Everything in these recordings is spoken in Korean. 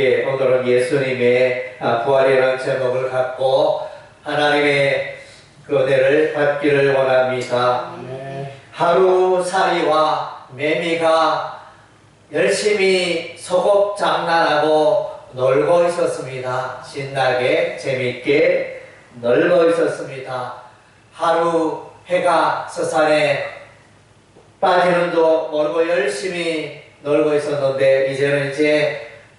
오늘은 예수님의 부활이라는 제목을 갖고 하나님의 그 은혜를 받기를 원합니다. 하루살이와 매미가 열심히 소꿉장난하고 놀고 있었습니다. 신나게 재밌게 놀고 있었습니다. 하루 해가 서산에 빠지는도 모르고 열심히 놀고 있었는데 이제는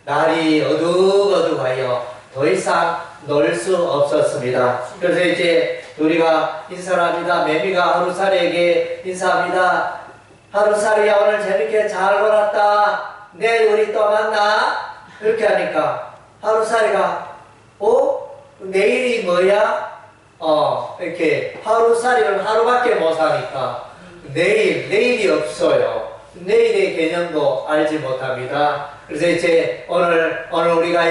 날이 어둑어둑하여 더 이상 놀 수 없었습니다. 그래서 이제 우리가 인사를 합니다. 매미가 하루살이에게 인사합니다. 하루살이야, 오늘 재밌게 잘 놀았다. 내일 우리 또 만나. 이렇게 하니까 하루살이가 내일이 뭐야? 이렇게 하루살이는 하루밖에 못 사니까 내일이 없어요. 내일의 개념도 알지 못합니다. 그래서 오늘 우리가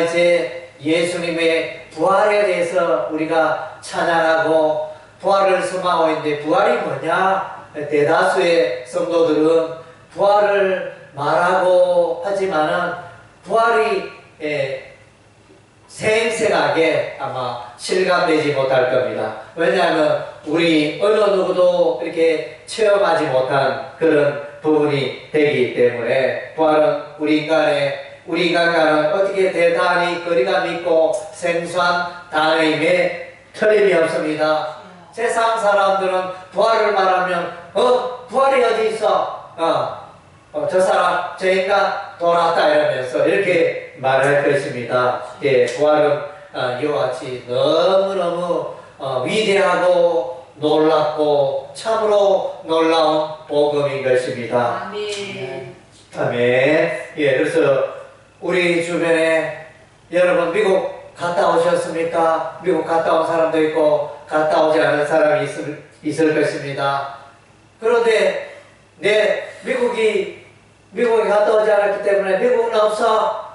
예수님의 부활에 대해서 우리가 찬양하고 부활을 소망하고 있는데, 부활이 뭐냐? 대다수의 성도들은 부활을 말하고 하지만은 부활이 생생하게 아마 실감되지 못할 겁니다. 왜냐하면 우리 어느 누구도 이렇게 체험하지 못한 그런 부분이 되기 때문에, 부활은 우리 인간과는 어떻게 대단히 거리감 있고 생소한 단어임에 틀림이 없습니다. 세상 사람들은 부활을 말하면 부활이 어디 있어? 저 사람, 저 인간 돌아왔다 이러면서 이렇게 말할 것입니다. 부활은 이와 같이 너무너무 위대하고 놀랍고 참으로 놀라운 복음인 것입니다. 아멘. 아멘. 그래서 우리 주변에 여러분 미국 갔다 오셨습니까? 미국 갔다 온 사람도 있고 갔다 오지 않은 사람이 있을 것입니다. 그런데 미국에 갔다 오지 않았기 때문에 미국은 없어?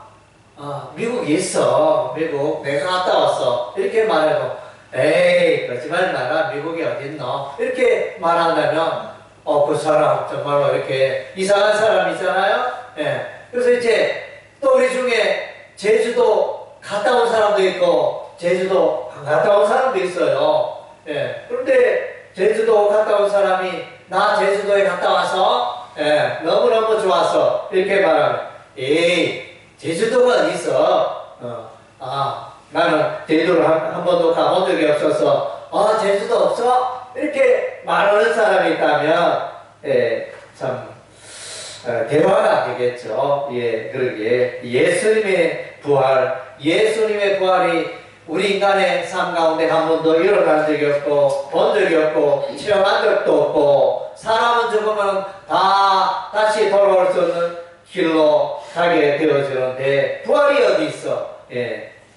미국이 있어. 미국 내가 갔다 왔어. 이렇게 말해도 에이, 거짓말 마라. 미국이 어딨노? 이렇게 말한다면 그 사람 정말로 이렇게 이상한 사람이잖아요. 그래서 또 우리 중에 제주도 갔다 온 사람도 있고 제주도 안 갔다 온 사람도 있어요. 그런데 제주도 갔다 온 사람이 나 제주도에 갔다 와서 너무너무 좋았어 이렇게 말하면, 에이, 제주도가 어디 있어? 나는 제주도를 한 번도 가본 적이 없어서 제주도 없어? 이렇게 말하는 사람이 있다면 참 대화가 되겠죠. 그러게 예수님의 부활이 우리 인간의 삶 가운데 한 번도 일어난 적이 없고 본 적이 없고 체험한 적도 없고, 사람은 죽으면 다 다시 돌아올 수 없는 길로 가게 되어지는데 부활이 어디 있어?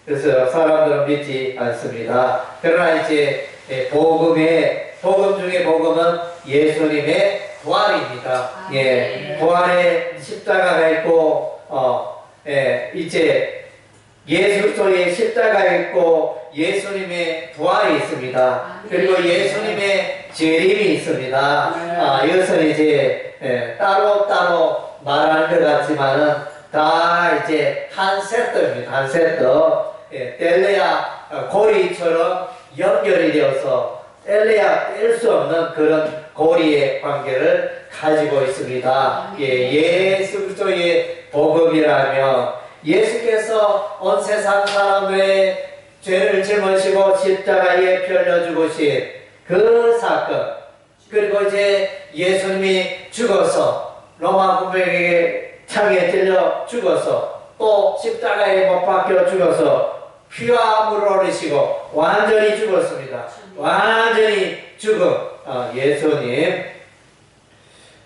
그래서 사람들은 믿지 않습니다. 그러나 복음 중에 복음은 예수님의 부활입니다. 부활에 십자가가 있고, 예수 그리스도의 십자가가 있고 예수님의 부활이 있습니다. 그리고 예수님의 재림이 있습니다. 이것은 따로 말하는 것 같지만은 다 한 세트입니다. 한 세트. 뗄래야 고리처럼 연결이 되어서 뗄래야 뗄 수 없는 그런 고리의 관계를 가지고 있습니다. 예수 그리스도의 복음이라면 예수께서 온 세상 사람의 죄를 짊으시고 십자가에 pier려 죽으신 그 사건, 그리고 예수님이 죽어서 로마 군병에게 창에 찔려 죽어서 또 십자가에 못 박혀 죽어서 피와 물을 흘리시고 완전히 죽었습니다. 완전히 죽은 예수님,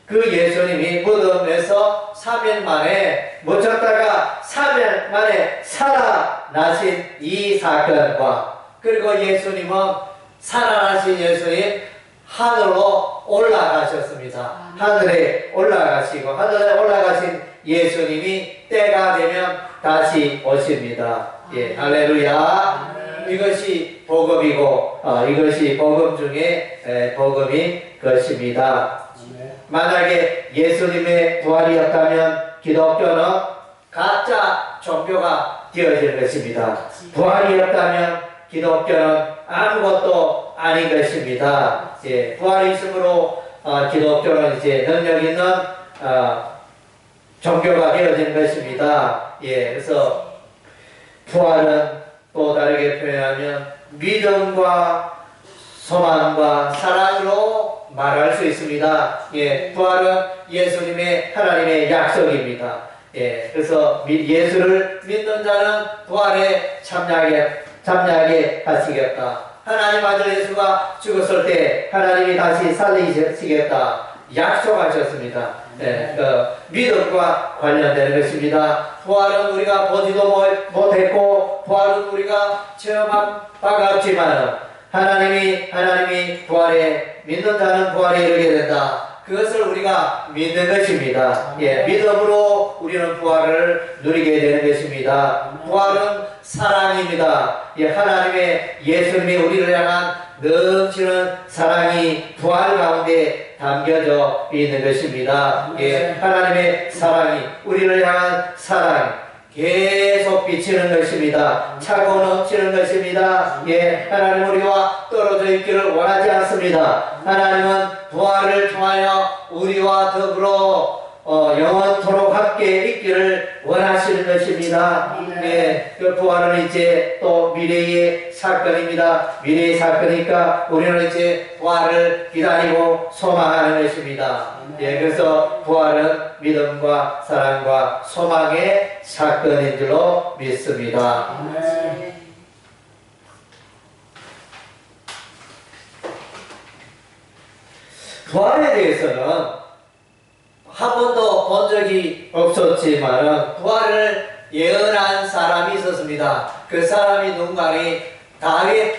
그 예수님이 무덤에서 3일 만에 묻혔다가 3일 만에 살아나신 이 사건과, 그리고 예수님은 살아나신 예수님 하늘로 올라가셨습니다. 하늘에 올라가신 예수님이 때가 되면 다시 오십니다. 할렐루야. 이것이 복음이고 이것이 복음 중에 복음인 것입니다. 만약에 예수님의 부활이었다면 기독교는 가짜 종교가 되어지는 것입니다. 부활이 없다면 기독교는 아무것도 아닌 것입니다. 예, 부활이 있으므로 기독교는 이제 능력 있는 종교가 되어지는 것입니다. 예, 그래서 부활은 또 다르게 표현하면 믿음과 소망과 사랑으로 말할 수 있습니다. 예, 부활은 예수님의 하나님의 약속입니다. 예, 그래서 예수를 믿는 자는 부활에 참여하게 하시겠다. 하나님 아들 예수가 죽었을 때 하나님이 다시 살리시겠다 약속하셨습니다. 예, 믿음과 관련되는 것입니다. 부활은 우리가 보지도 못했고 부활은 우리가 체험한 바가 없지만 하나님이 부활에 믿는 자는 부활에 이르게 된다. 그것을 우리가 믿는 것입니다. 예, 믿음으로 우리는 부활을 누리게 되는 것입니다. 부활은 사랑입니다. 예, 하나님의 예수님이 우리를 향한 넘치는 사랑이 부활 가운데 담겨져 있는 것입니다. 예, 하나님의 사랑이 우리를 향한 사랑 계속 비치는 것입니다. 차고 넘치는 것입니다. 예, 하나님 우리와 떨어져 있기를 원하지 않습니다. 하나님은 부활을 통하여 우리와 더불어 영원토록 함께 있기를 원하시는 것입니다. 예, 그 부활은 이제 또 미래의 사건입니다. 미래의 사건이니까 우리는 이제 부활을 기다리고 소망하는 것입니다. 예, 그래서 부활은 믿음과 사랑과 소망의 사건인 줄로 믿습니다. 부활에 대해서는 한 번도 본 적이 없었지만 부활을 예언한 사람이 있었습니다. 그 사람이 누군가니 다윗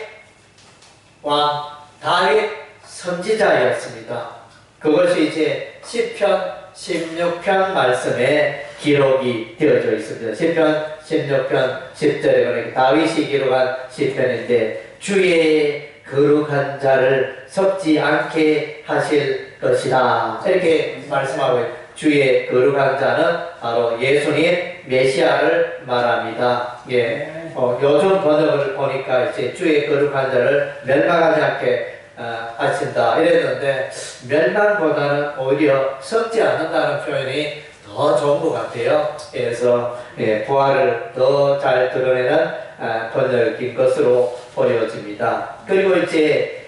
왕, 다윗 선지자였습니다. 그것이 이제 시편 16편 말씀에 기록이 되어져 있습니다. 시편 16편 10절에 보니까 다윗이 기록한 시편인데 주의 거룩한 자를 섞지 않게 하실 것이다. 이렇게 말씀하고 있습니다. 주의 거룩한 자는 바로 예수님 메시아를 말합니다. 예, 요즘 번역을 보니까 이제 주의 거룩한 자를 멸망하지 않게 하신다 이랬는데 멸망보다는 오히려 섞지 않는다는 표현이 더 좋은 것 같아요. 그래서 예, 부활을 더 잘 드러내는 번역인 것으로 보여집니다. 그리고 이제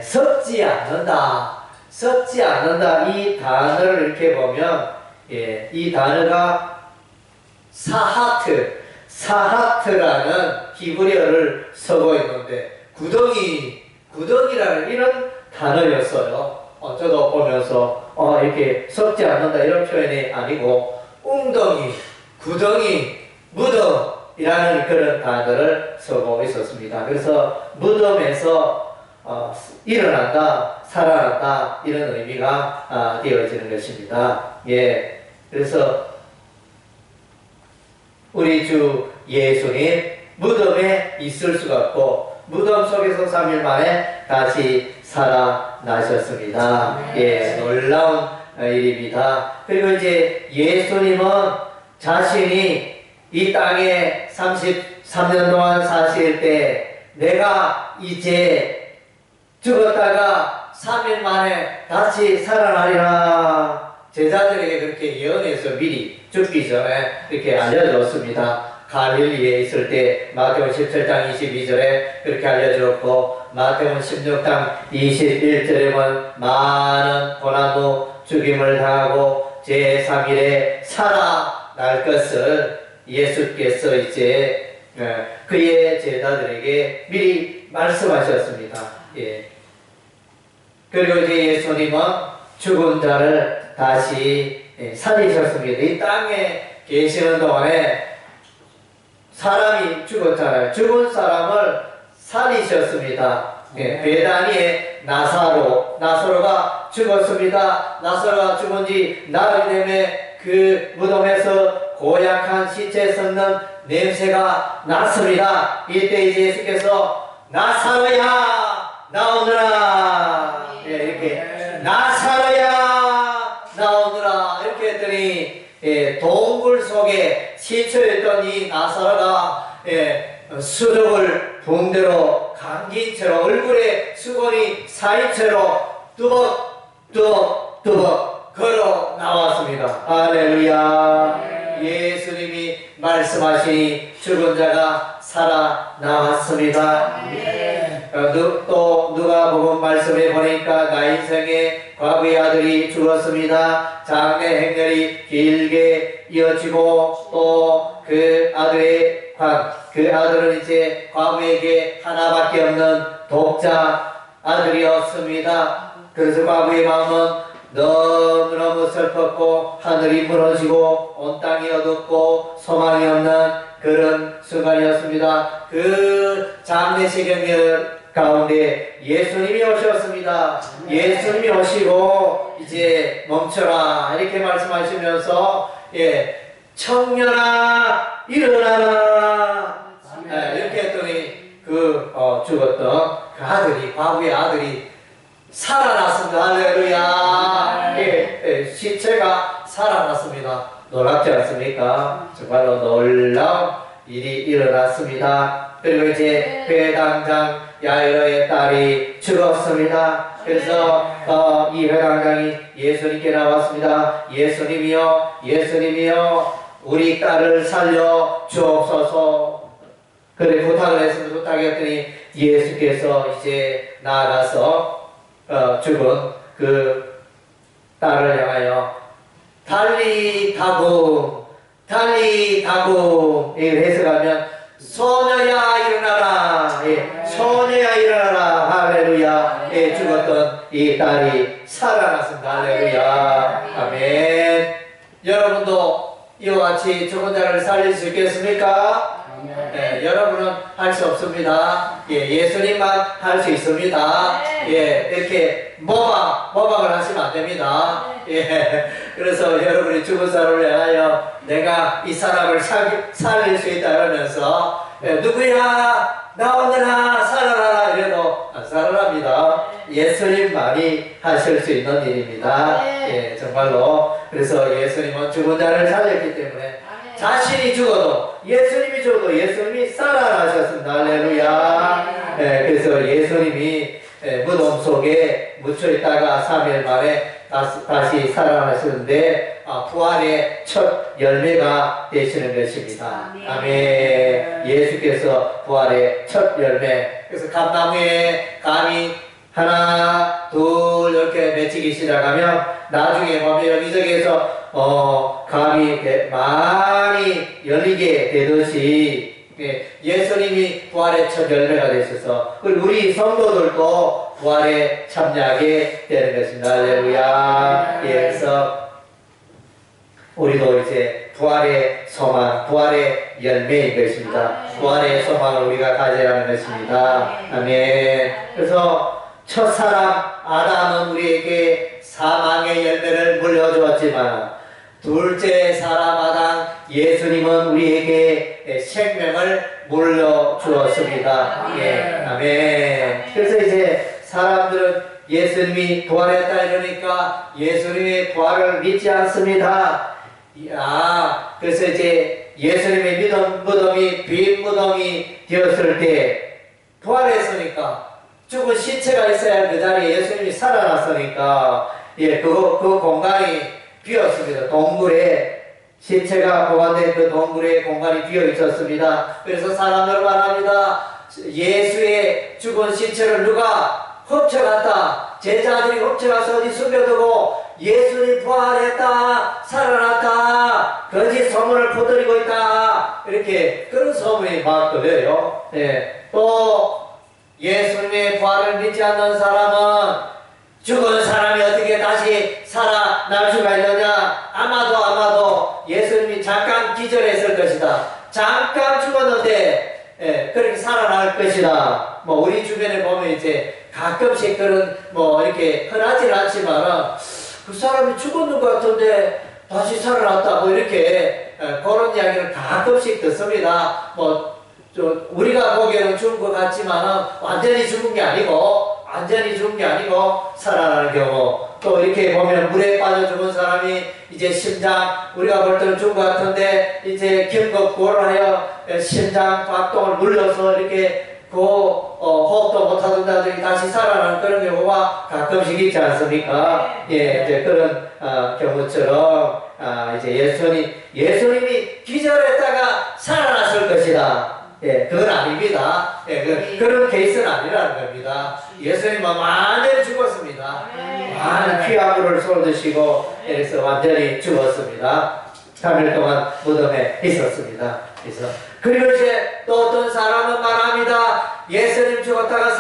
섞지 않는다 이 단어를 이렇게 보면 예, 이 단어가 사하트라는 히브리어를 쓰고 있는데 구덩이라는 이런 단어였어요. 저도 보면서 이렇게 섞지 않는다 이런 표현이 아니고 웅덩이, 구덩이, 무덤이라는 그런 단어를 쓰고 있었습니다. 그래서 무덤에서 일어난다, 살아난다 이런 의미가 되어지는 것입니다. 예, 그래서 우리 주 예수님 무덤에 있을 수가 없고 무덤 속에서 3일 만에 다시 살아나셨습니다. 예, 놀라운 일입니다. 그리고 이제 예수님은 자신이 이 땅에 33년 동안 사실 때 내가 이제 죽었다가 3일 만에 다시 살아나리라 제자들에게 그렇게 예언해서 미리 죽기 전에 이렇게 알려줬습니다. 갈릴리에 있을 때 마태복음 17장 22절에 그렇게 알려주었고 마태복음 16장 21절에 보면 많은 고난 후 죽임을 당하고 제3일에 살아날 것을 예수께서 이제 그의 제자들에게 미리 말씀하셨습니다. 예. 그리고 이제 예수님은 죽은 자를 다시 살리셨습니다. 이 땅에 계시는 동안에 사람이 죽었잖아요. 죽은 사람을 살리셨습니다. 예, 베다니의 나사로가 죽었습니다. 나사로가 죽은 지 나흘 되매 그 무덤에서 고약한 시체 썩는 냄새가 났습니다. 이때 이제 예수께서 나사로야 나오너라 이렇게 나사로야 나오너라 이렇게 했더니 동굴 속에 시체였던 이 나사로가 수족을 붕대로 감긴 채로 얼굴에 수건이 쌓인 채로 뚜벅뚜벅뚜벅 걸어 나왔습니다. 할렐루야. 예수님이 말씀하시니 죽은 자가 살아나왔습니다. 또 누가복음 말씀에 보니까 나 인생에 과부의 아들이 죽었습니다. 장래 행렬이 길게 이어지고 또 그 아들은 이제 과부에게 하나밖에 없는 독자 아들이었습니다. 그래서 과부의 마음은 너무너무 슬펐고 하늘이 무너지고 온 땅이 어둡고 소망이 없는 그런 순간이었습니다. 그 장례식 행렬 가운데 예수님이 오셨습니다. 예수님이 오시고 이제 멈춰라 이렇게 말씀하시면서 청년아 일어나라 이렇게 했더니 죽었던 그 아들이 과부의 아들이 살아났습니다. 할렐루야. 시체가 살아났습니다. 놀랍지 않습니까? 정말로 놀라운 일이 일어났습니다. 그리고 이제 회당장 야이로의 딸이 죽었습니다. 그래서 이 회당장이 예수님께 나왔습니다. 예수님이여 우리 딸을 살려 주옵소서. 그래 부탁을 했습니다. 부탁했더니 예수께서 이제 나아가서 죽은 그 딸을 향하여 달리 가고 이 해석하면 소녀야 일어나라. 소녀야 일어나라. 할렐루야. 죽었던 이 딸이 살아났습니다. 할렐루야. 아멘. 여러분도 이와 같이 죽은 자를 살릴 수 있겠습니까? 여러분은 할 수 없습니다. 예수님만 할 수 있습니다. 이렇게 모방을 하시면 안 됩니다. 그래서 여러분이 죽은 사람을 향하여 내가 이 사람을 살릴 수 있다 이러면서 누구야 나오느라 살아라 이래도 안 살아납니다. 예수님만이 하실 수 있는 일입니다. 정말로. 그래서 예수님은 죽은 자를 살렸기 때문에 자신이 죽어도 예수님이 살아나셨습니다. 할렐루야. 그래서 예수님이 무덤 속에 묻혀 있다가 3일 만에 다시 살아나셨는데 부활의 첫 열매가 되시는 것입니다. 아멘. 예수께서 부활의 첫 열매. 그래서 감나무에 감이 하나 둘 이렇게 맺히기 시작하면 나중에 보면 여기저기에서 감이 많이 열리게 되듯이 예수님이 부활의 첫 열매가 되셔서 우리 성도들도 부활에 참여하게 되는 것입니다. 할렐루야. 그래서 우리도 이제 부활의 소망, 부활의 열매인 것입니다. 부활의 소망을 우리가 가져야 하는 것입니다. 아멘. 그래서 첫사람 아담은 우리에게 사망의 열매를 물려주었지만 둘째 사람 아담 예수님은 우리에게 생명을 물려주었습니다. 아멘. 그래서 이제 사람들은 예수님이 부활했다 이러니까 예수님의 부활을 믿지 않습니다. 그래서 이제 예수님의 무덤이 빈 무덤이 되었을 때 부활했으니까 죽은 시체가 있어야 그 자리에 예수님이 살아났으니까 그 공간이 비었습니다. 동굴에 시체가 보관된 그 동굴에 공간이 비어 있었습니다. 그래서 사람들은 말합니다. 예수의 죽은 시체를 누가 훔쳐갔다. 제자들이 훔쳐가서 어디 숨겨두고 예수님 부활했다, 살아났다, 거짓 소문을 퍼뜨리고 있다. 이렇게 그런 소문이 막 들려요. 또 예수님의 부활을 믿지 않는 사람은 죽은 사람이 어떻게 다시 살아날 수가 있느냐? 아마도 예수님이 잠깐 기절했을 것이다. 잠깐 죽었는데 그렇게 살아날 것이다. 우리 주변에 보면 이제 가끔씩 그런 이렇게 흔하지는 않지만 그 사람이 죽었는 것 같은데 다시 살아났다고 이렇게 그런 이야기를 가끔씩 듣습니다. 우리가 보기에는 죽은 것 같지만 완전히 죽은 게 아니고 완전히 죽은 게 아니고 살아나는 경우, 또 이렇게 보면 물에 빠져 죽은 사람이 이제 심장, 우리가 볼 때는 죽은 것 같은데 이제 긴급구호를 하여 심장 박동을 눌러서 이렇게 호흡도 못하던다더니 다시 살아나는 그런 경우가 가끔씩 있지 않습니까? 예, 이제 그런 경우처럼 이제 예수님이 기절했다가 살아났을 것이다. 예, 그건 아닙니다. 예, 그런 케이스는 아니라는 겁니다. 예수님은 완전히 죽었습니다. 많은 피아물을 쏟으시고, 그래서 완전히 죽었습니다. 3일 동안 무덤에 있었습니다. 그리고 이제 또 어떤 사람은 말합니다. 예수님 죽었다가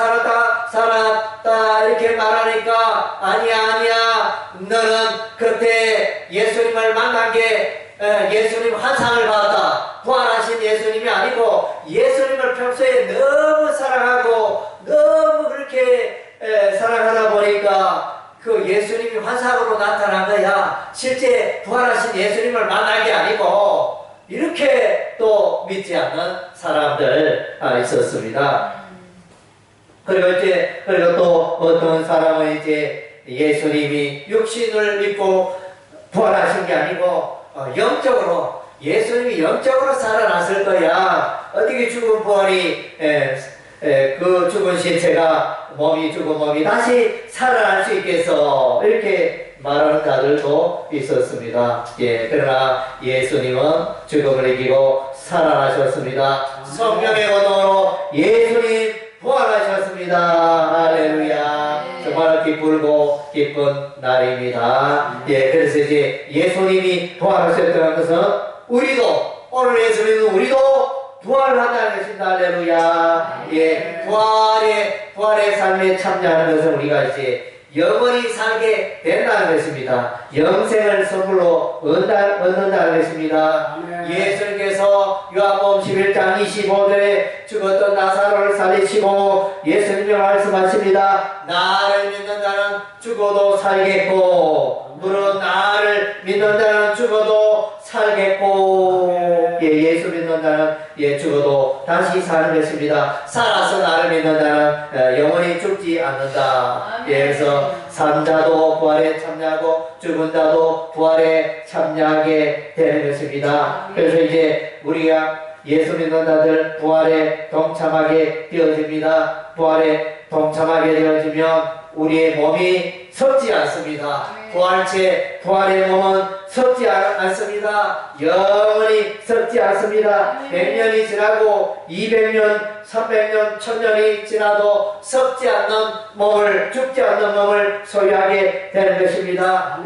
살았다 이렇게 말하니까 아니야 너는 그때 예수님을 만난 게 예수님 환상을 봤다. 부활하신 예수님이 아니고 예수님을 평소에 너무 사랑하고 너무 그렇게 사랑하다 보니까 그 예수님이 환상으로 나타난 거야. 실제 부활하신 예수님을 만난 게 아니고, 이렇게 또 믿지 않는 사람들 있었습니다. 그리고 또 어떤 사람은 이제 예수님이 육신을 입고 부활하신 게 아니고 영적으로, 예수님이 영적으로 살아났을 거야. 어떻게 죽은 부활이 그 죽은 신체가 죽은 몸이 다시 살아날 수 있겠어, 이렇게 말하는 자들도 있었습니다. 예, 그러나 예수님은 죽음을 이기고 살아나셨습니다. 성령의 원으로 예수님 부활하셨습니다. 할렐루야. 정말 기쁘고 기쁜 날입니다. 예, 그래서 이제 예수님이 부활하셨다는 것은 오늘 예수님은 우리도 부활한다는 것입니다. 할렐루야. 예, 부활의 삶에 참여하는 것은 우리가 이제 영원히 살게 된다는 것입니다. 영생을 선물로 얻는다는 것입니다. 예수님께서 요한복음 11장 25절에 죽었던 나사로를 살리시고 예수님이 말씀하십니다. 나를 믿는 자는 죽어도 살겠고, 물론 나를 믿는 자는 죽어도 살겠고, 예수 믿는 자는 죽어도 다시 사는 것입니다. 살아서 나를 믿는 자는 영원히 죽지 않는다. 그래서 산 자도 부활에 참여하고 죽은 자도 부활에 참여하게 되는 것입니다. 그래서 이제 우리가 예수 믿는 자들 부활에 동참하게 되어집니다. 부활에 동참하게 되어지면 우리의 몸이 썩지 않습니다. 부활의 몸은 썩지 않습니다. 영원히 썩지 않습니다. 100년이 지나고 200년, 300년, 1000년이 지나도 썩지 않는 몸을, 죽지 않는 몸을 소유하게 되는 것입니다.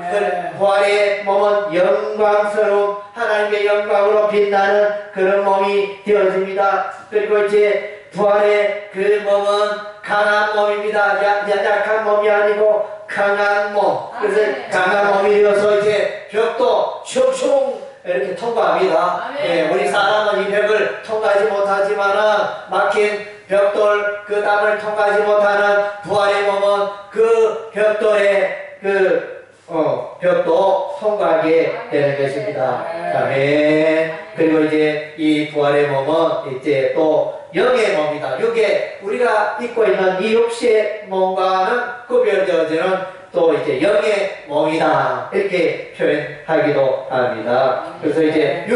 부활의 몸은 영광스러운 하나님의 영광으로 빛나는 그런 몸이 되어집니다. 그리고 이제 부활의 그 몸은 강한 몸입니다. 약한 몸이 아니고 강한 몸. 그래서 강한 몸이 되어서 이제 벽도 슝슝 이렇게 통과합니다. 예, 우리 사람은 이 벽을 통과하지 못하지만은 막힌 벽돌 그 담을 통과하지 못하는 부활의 몸은 그 벽돌의 벽도 통과하게 되는 것입니다. 아멘. 그리고 이제 이 부활의 몸은 이제 또 영의 몸이다. 이게 우리가 입고 있는 이 육체의 몸과는 구별되어지는 또 이제 영의 몸이다. 이렇게 표현하기도 합니다. 그래서 이제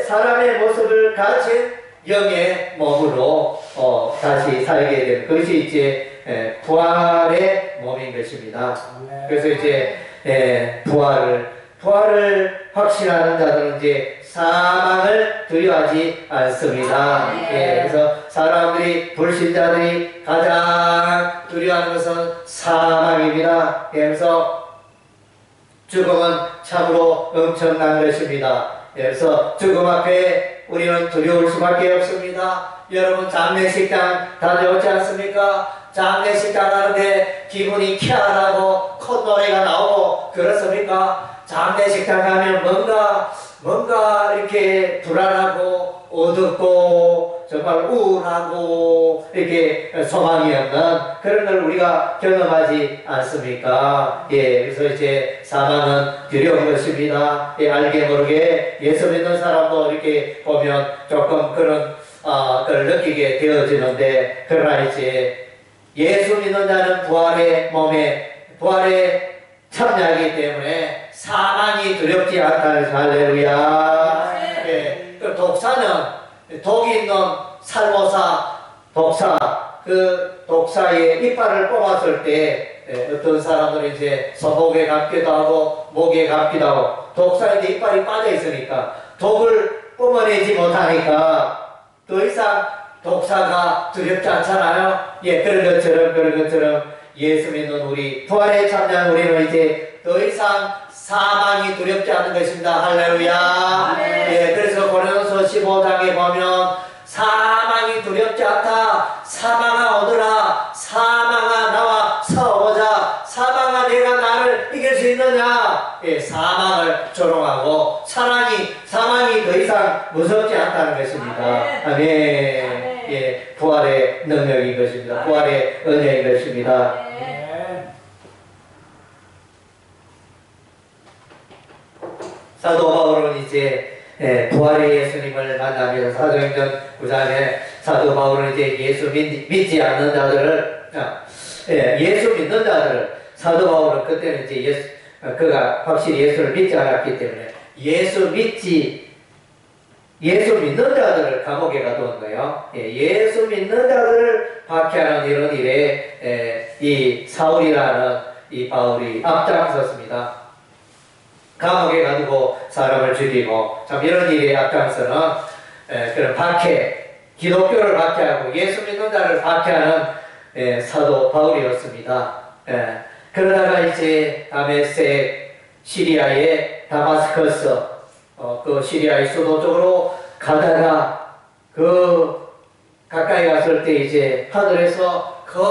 사람의 모습을 가진 영의 몸으로 다시 살게 되는 것이 이제 부활의 몸인 것입니다. 그래서 이제 부활을 확신하는 자들은 이제 사망을 두려워하지 않습니다. 그래서 사람들이, 불신자들이 가장 두려워하는 것은 사망입니다. 그래서 죽음은 참으로 엄청난 것입니다. 그래서 죽음 앞에 우리는 두려울 수밖에 없습니다. 여러분 장례식장 다녀오지 않습니까? 장례식장 가는데 기분이 쾌활하고 콧노래가 나오고 그렇습니까? 장례식장 가면 뭔가 이렇게 불안하고 어둡고 정말 우울하고 이렇게 소망이 없는 그런 걸 우리가 경험하지 않습니까? 그래서 이제 사망은 두려운 것입니다. 알게 모르게 예수 믿는 사람도 이렇게 보면 조금 그런 그걸 느끼게 되어지는데, 그러나 이제 예수 믿는 자는 부활의 몸에, 부활에 참여하기 때문에 사망이 두렵지 않다는 할렐루야. 예, 그 독사는 독이 있는 살모사 독사, 그 독사의 이빨을 뽑았을 때 어떤 사람들은 이제 손목에 감기도 하고 목에 감기도 하고, 독사인데 이빨이 빠져 있으니까 독을 뿜어내지 못하니까 더 이상 독사가 두렵지 않잖아요. 예, 그런 것처럼 예수 믿는 우리, 부활에 참여한 우리는 이제 더 이상 사망이 두렵지 않은 것입니다. 할렐루야. 예, 그래서 고린도서 15장에 보면 사망이 두렵지 않다. 사망아 오너라. 사망아 나와 싸워보자. 사망아 내가 나를 이길 수 있느냐. 예, 사망을 조롱하고 사망이 더 이상 무섭지 않다는 것입니다. 아멘. 예, 부활의 능력인 것입니다. 부활의 은혜인 것입니다. 사도 바울은 이제 부활의 예수님을 만나면서 사도행전 9장에 사도 바울은 이제 예수 믿지 않는 자들을, 예수 믿는 자들을, 사도 바울은 그때는 이제 그가 확실히 예수를 믿지 않았기 때문에 예수 믿는 자들을 감옥에 가두은 거예요. 예수 믿는 자들을 박해하는 이런 일에 이 사울이라는 이 바울이 앞장섰습니다. 감옥에 가두고 사람을 죽이고, 참 이런 일에 앞장서는 그런 기독교를 박해하고 예수 믿는 자를 박해하는 사도 바울이었습니다. 그러다가 이제 다메섹, 시리아의 다마스커스, 그 시리아의 수도 쪽으로 가다가 가까이 갔을 때 이제 하늘에서 큰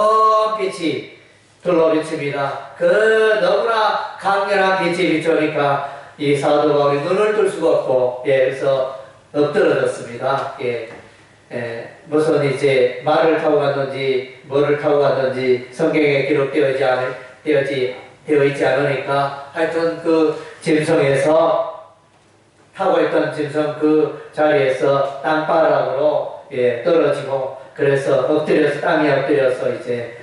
빛이 둘러비칩니다. 그 너무나 강렬한 빛이 비추니까 이 사도 바울이 눈을 뜰 수가 없고, 그래서 엎드러졌습니다. 무슨 이제 말을 타고 갔는지 뭐를 타고 갔는지 성경에 기록되어 있지 않으니까 하여튼 그 짐승에서 타고 있던 짐승 그 자리에서 땅바닥으로 떨어지고, 그래서 땅에 엎드려서 이제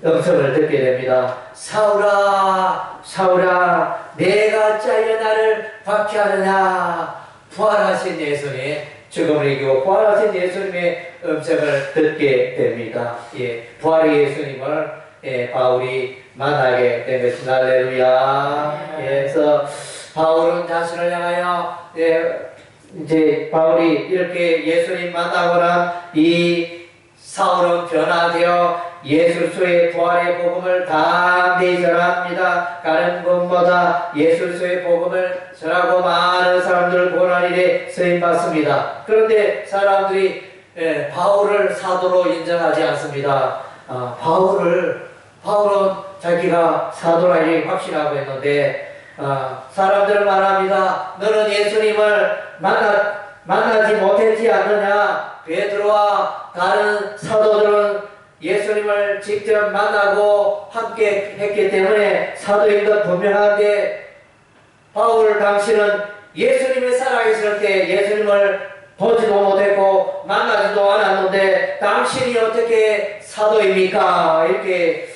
음성을 듣게 됩니다. 사울아, 사울아, 내가 어찌하여 나를 박해하느냐. 부활하신 예수님, 죽음을 이기고 부활하신 예수님의 음성을 듣게 됩니다. 부활의 예수님을 바울이 만나게 된 것입니다. 할렐루야. 그래서 바울은 자신을 향하여 이제 바울이 이렇게 예수님 만나고 난 이 사울은 변화되어 예수 그리스도의 부활의 복음을 담대히 전합니다. 다른 곳보다 예수 그리스도의 복음을 전하고 많은 사람들을 구원할 일에 쓰임받습니다. 그런데 사람들이 바울을 사도로 인정하지 않습니다. 바울은 자기가 사도라니 확신하고 있는데, 사람들은 말합니다. 너는 예수님을 만나지 못했지 않느냐. 베드로와 다른 사도들은 예수님을 직접 만나고 함께 했기 때문에 사도인 것 분명한데, 바울 당신은 예수님이 살아계실 때 예수님을 보지도 못했고 만나지도 않았는데 당신이 어떻게 사도입니까? 이렇게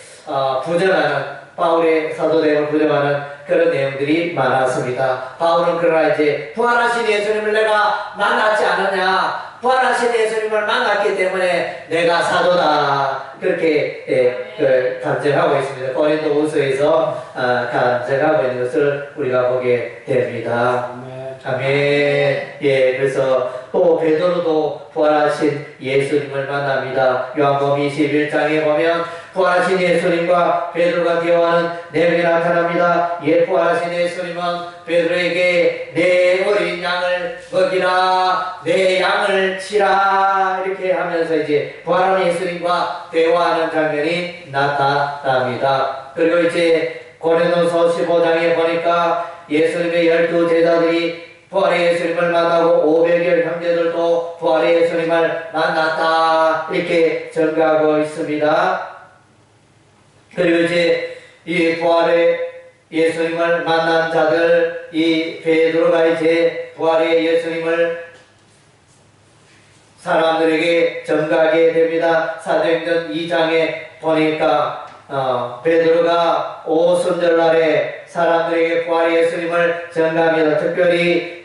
부정하는, 바울의 사도됨을 부정하는 그런 내용들이 많았습니다. 바울은 그러나 이제 부활하신 예수님을 내가 만났지 않느냐, 부활하신 예수님을 만났기 때문에 내가 사도다, 그렇게 간증하고 있습니다. 고린도후서에서 간증하고 있는 것을 우리가 보게 됩니다. 아멘. 그래서 또 베드로도 부활하신 예수님을 만납니다. 요한복음 21장에 보면 부활하신 예수님과 베드로가 대화하는 내용이 나타납니다. 부활하신 예수님은 베드로에게 내 어린 양을 먹이라, 내 양을 치라, 이렇게 하면서 이제 부활하는 예수님과 대화하는 장면이 나타납니다. 그리고 이제 고린도서 15장에 보니까 예수님의 12 제자들이 부활의 예수님을 만나고 500여 형제들도 부활의 예수님을 만났다, 이렇게 전가하고 있습니다. 그리고 이제 이 부활의 예수님을 만난 자들, 이 베드로가 이제 부활의 예수님을 사람들에게 전가하게 됩니다. 사도행전 2장에 보니까 베드로가 오순절날에 사람들에게 부활의 예수님을 전가합니다. 특별히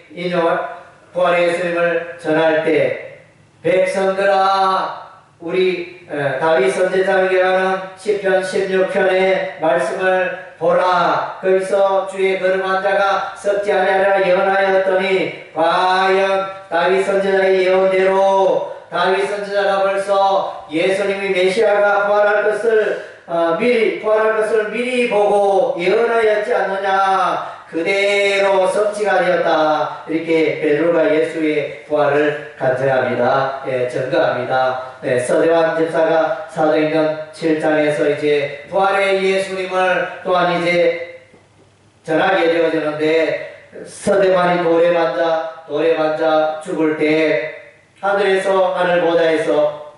부활의 예수님을 전할 때 백성들아, 우리 다윗 선지자에게 기하는 시편 16편의 말씀을 보라. 거기서 주의 걸음한 자가 썩지 아니하리라 예언하였더니 과연 다윗 선지자의 예언대로 다윗 선지자가 벌써 예수님이 메시아가 부활할 것을 미리 보고 예언하였지 않느냐. 그대로 성취가 되었다. 이렇게 베드로가 예수의 부활을 간증합니다. 전가합니다. 서대환 집사가 사도행전 7장에서 이제 부활의 예수님을 또한 이제 전하게 되어지는데, 서대환이 돌에 만자 죽을 때 하늘 보좌에서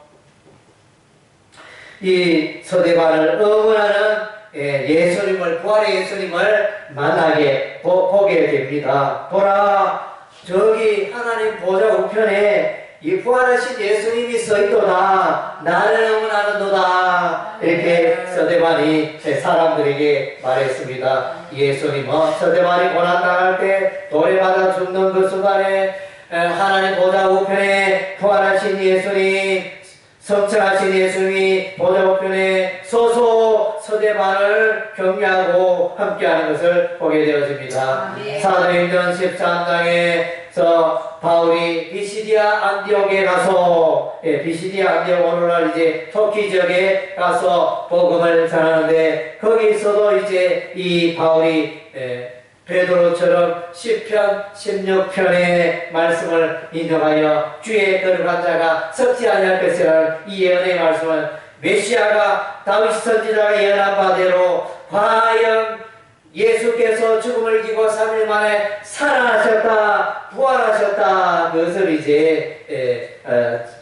이 서대환을 응원하는 예수님을, 부활의 예수님을 만나게 보게 됩니다. 보라, 저기 하나님 보좌 우편에 이 부활하신 예수님이 서있도다. 나를 응원하는도다. 이렇게 서대반이 사람들에게 말했습니다. 예수님은 서대반이 고난당할 때 돌에 맞아 죽는 그 순간에 하나님 보좌 우편에 부활하신 예수님, 성천하신 예수님이 보좌 우편에 서서 서대반을 격려하고 함께하는 것을 보게 되어집니다. 사도행전 13장에서 바울이 비시디아 안디옥에 가서, 비시디아 안디옥, 오늘날 이제 터키 지역에 가서 복음을 전하는데, 거기서도 이제 이 바울이 베드로처럼 시편 16편의 말씀을 인용하여 주의 걸음한 자가 썩지 아니할 것이라는 이 예언의 말씀은 메시아가 다윗 선지자가 예언한 바대로 과연 예수께서 죽음을 이기고 3일 만에 살아나셨다, 부활하셨다, 그것을 이제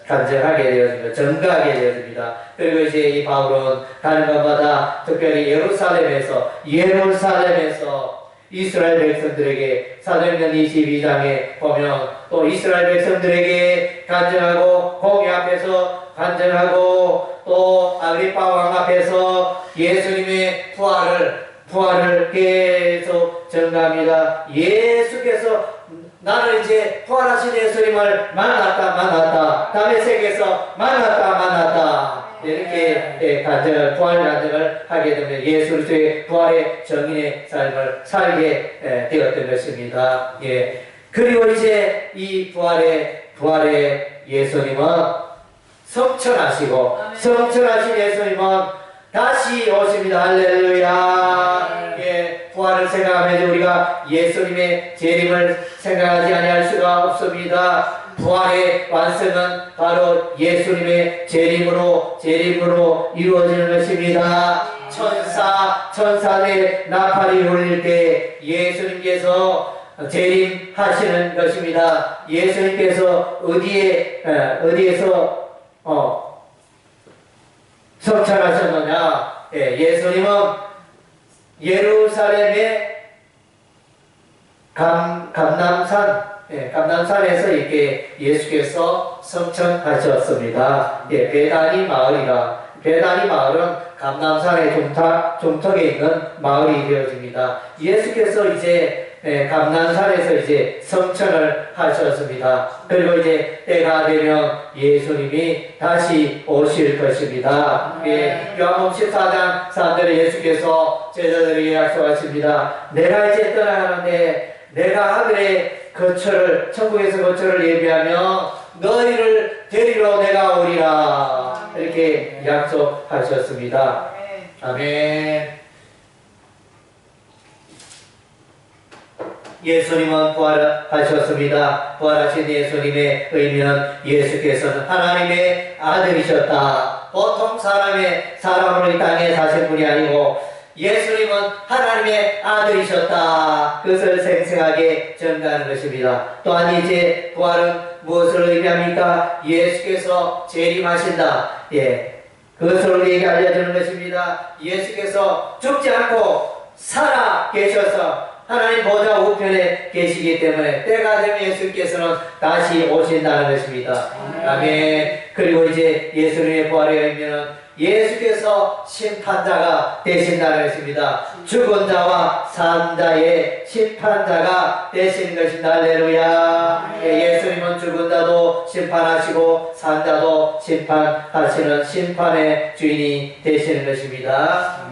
간증하게 되었습니다. 전가하게 되었습니다. 그리고 이제 이 바울은 가는 곳마다 특별히 예루살렘에서 이스라엘 백성들에게 사도행전 22장에 보면 또 이스라엘 백성들에게 간증하고 공회 앞에서 간증하고 또 아그리파 왕 앞에서 예수님의 부활을 계속 전가합니다. 예수께서 나는 이제 부활하신 예수님을 만났다. 다메섹에서 만났다. 이렇게 부활 간증을 하게 되면 예수 그리스도의 부활의 정인의 삶을 살게 되었던 것입니다. 그리고 이제 이 부활의 예수님은 성천하신 예수님은 다시 오십니다. 할렐루야. 부활을 생각하면 우리가 예수님의 재림을 생각하지 아니할 수가 없습니다. 부활의 완성은 바로 예수님의 재림으로 이루어지는 것입니다. 천사의 나팔이 울릴 때 예수님께서 재림하시는 것입니다. 예수님께서 어디에서 성천하셨느냐? 예수님은 예루살렘의 감남산에서 이렇게 예수께서 성천하셨습니다. 베다니 마을은 감남산의 종턱에 있는 마을이 되어집니다. 예수께서 이제 감남산에서 이제 성천을 하셨습니다. 그리고 이제 때가 되면 예수님이 다시 오실 것입니다. 요한복음 14장 3절에 예수께서 제자들에게 약속하십니다. 내가 이제 떠나가는데 내가 하늘에 천국에서 거처를 예비하며 너희를 데리러 내가 오리라. 이렇게 약속하셨습니다. 아멘. 예수님은 부활하셨습니다. 부활하신 예수님의 의미는 예수께서는 하나님의 아들이셨다. 보통 사람으로 이 땅에 사신 분이 아니고 예수님은 하나님의 아들이셨다. 그것을 생생하게 전가하는 것입니다. 또한 이제 부활은 무엇을 의미합니까? 예수께서 재림하신다. 그것을 우리에게 알려주는 것입니다. 예수께서 죽지 않고 살아 계셔서 하나님 보좌 우편에 계시기 때문에 때가 되면 예수께서는 다시 오신다는 것입니다. 아멘. 그리고 이제 예수님의 부활에 의하면 예수께서 심판자가 되신다는 것입니다. 죽은 자와 산 자의 심판자가 되시는 것입니다. 할렐루야. 예수님은 죽은 자도 심판하시고 산 자도 심판하시는 심판의 주인이 되시는 것입니다.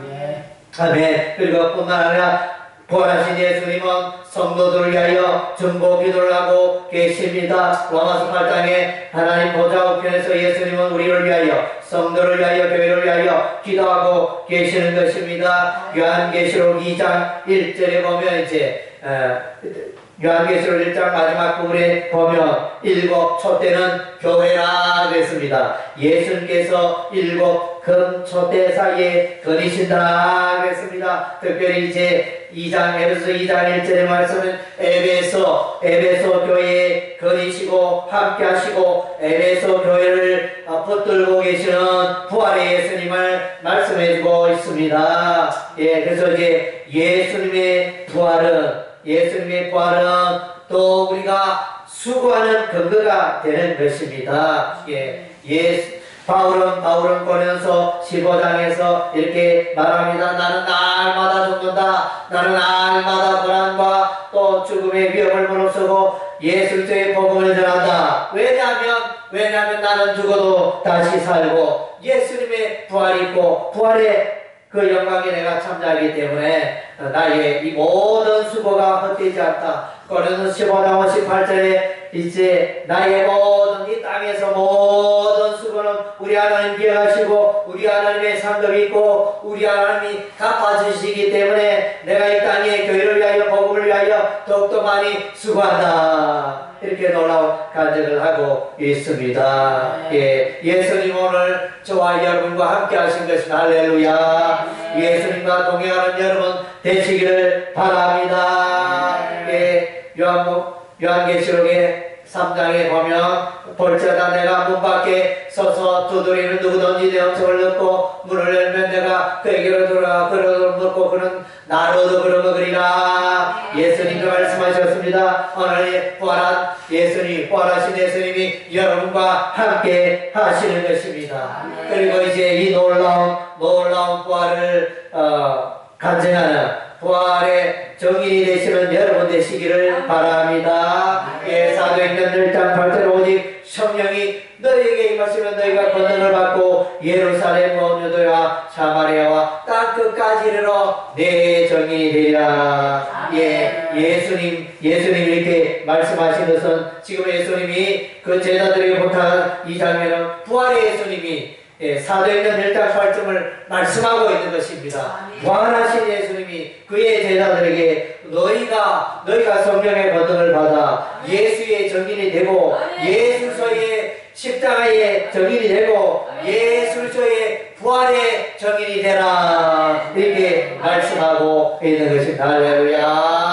아멘. 그리고 뿐만 아니라 부활하신 예수님은 성도들을 위하여 중보 기도를 하고 계십니다. 로마서 8장에 하나님 보좌 우편에서 예수님은 우리를 위하여 성도를 위하여 교회를 위하여 기도하고 계시는 것입니다. 요한계시록 2장 1절에 보면 이제 요한계시록 1장 마지막 부분에 보면 일곱 촛대는 교회라 그랬습니다. 예수님께서 일곱 금촛대 사이에 거니신다 그랬습니다. 특별히 이제 에베소 2장 1절의 말씀은 에베소 교회에 거니시고 함께 하시고 에베소 교회를 붙들고 계시는 부활의 예수님을 말씀해주고 있습니다. 그래서 이제 예수님의 부활은 또 우리가 수고하는 근거가 되는 것입니다. 바울은 고린도서 15장에서 이렇게 말합니다. 나는 날마다 죽는다. 나는 날마다 고난과 또 죽음의 위협을 무릅쓰고 예수 그리스도의 복음을 전한다. 왜냐하면 나는 죽어도 다시 살고 예수님의 부활이 있고 부활의 그 영광에 내가 참여하기 때문에 나의 이 모든 수고가 헛되지 않다. 고린도서 15장 58절에 이제 나의 모든 이 땅에서 모든 수고는 우리 하나님 기억하시고 우리 하나님의 상급이 있고 우리 하나님이 갚아주시기 때문에 내가 이 땅에 교회를 위하여 복음을 위하여 더욱더 많이 수고한다. 이렇게 놀라운 간증을 하고 있습니다. 예수님 오늘 저와 여러분과 함께 하신 것입니다. 할렐루야. 예수님과 동행하는 여러분 되시기를 바랍니다. 요한계시록의 3장에 보면 볼지어다 내가 문 밖에 서서 두드리는 누구든지 내 음성을 듣고 문을 열면 내가 그에게로 들어가 그를 묻고 그는 나로 얻어 먹으리라. 예수님도 말씀하셨습니다. 오늘 부활하신 예수님이 여러분과 함께 하시는 것입니다. 그리고 이제 이 놀라운 부활을 간증하는 부활의 정인이 되시는 여러분 되시기를 바랍니다. 사도행전 1장 8절 오직 성령이 너희에게 임하시면 너희가 권능을 받고 예루살렘 온 유대와 사마리아와 땅 끝까지 이르러 내 정인이 되리라. 예수님 이렇게 말씀하신 것은 지금 예수님이 그 제자들에게 부탁한 이 장면은 부활의 예수님이 사도행전 1장 8절을 말씀하고 있는 것입니다. 부활하신 예수님이 그의 제자들에게 너희가 성령의 권능을 받아 예수의 정인이 되고 예수서의 십자가의 정인이 되고 예수서의 부활의 정인이 되라. 이렇게 말씀하고 있는 것입니다. 할렐루야.